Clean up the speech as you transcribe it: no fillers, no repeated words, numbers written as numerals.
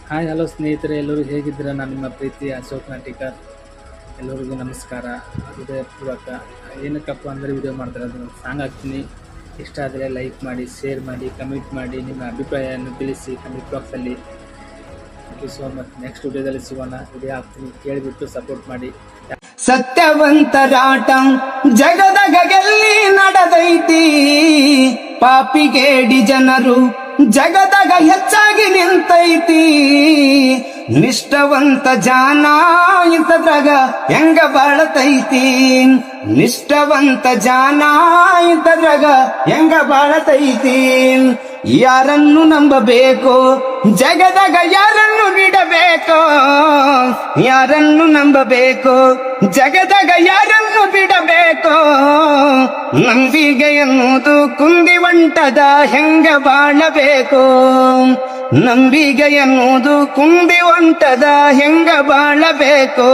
Hi hello ಸ್ನೇಹಿತರೆ, ಎಲ್ಲರೂ ಹೇಗಿದ್ದೀರಾ? ನಾನು ನಿಮ್ಮ ಪ್ರೀತಿ ಅಶೋಕ್ ನಾಟಿಕರ್. ಎಲ್ಲರಿಗೂ ನಮಸ್ಕಾರ. ಹೃದಯಪೂರ್ವಕ. ಏನಕ್ಕಪ್ಪ ಅಂದರೆ ವಿಡಿಯೋ ಮಾಡ್ತಾರೆ, ಅದನ್ನು ಸಾಂಗ್ ಹಾಕ್ತೀನಿ. ಇಷ್ಟ ಆದರೆ ಲೈಕ್ ಮಾಡಿ, ಶೇರ್ ಮಾಡಿ, ಕಮೆಂಟ್ ಮಾಡಿ, ನಿಮ್ಮ ಅಭಿಪ್ರಾಯವನ್ನು ತಿಳಿಸಿ ಕಮೆಂಟ್ ಬಾಕ್ಸಲ್ಲಿ. Thank you so much. Next ವಿಡಿಯೋದಲ್ಲಿ ಸಿಗೋಣ. ವಿಡಿಯೋ ಹಾಕ್ತೀನಿ, ಕೇಳಿಬಿಟ್ಟು ಸಪೋರ್ಟ್ ಮಾಡಿ. ಸತ್ಯವಂತರಾಟ ಜಗದಾಗ ಗೆಲ್ಲಿ ನಡೆದೈತಿ, ಪಾಪಿಗೇಡಿ ಜನರು ಜಗದಾಗ ಹೆಚ್ಚಾಗಿ ನಿಂತೈತಿ. ನಿಷ್ಠವಂತ ಜಾನ ಇಂಥದ್ರಾಗ ಹೆಂಗ ಬಾಳತೈತಿ, ನಿಷ್ಠವಂತ ಜಾನ ಇಂಥದ್ರಾಗ ಹೆಂಗ ಬಾಳತೈತಿ. ಯಾರನ್ನು ನಂಬಬೇಕು ಜಗದಾಗ, ಯಾರನ್ನು ಬಿಡಬೇಕು, ಯಾರನ್ನು ನಂಬಬೇಕು ಜಗದಾಗ, ಯಾರನ್ನು ಬಿಡಬೇಕು. ನಂಬಿಕೆ ಎನ್ನುವುದು ಕುಂದಿ ಹೊಂಟದ, ಹೆಂಗ ಬಾಳಬೇಕು. ನಂಬಿಕೆ ಎನ್ನುವುದು ಕುಂದಿ ಹೊಂಟದ, ಹೆಂಗ ಬಾಳಬೇಕು.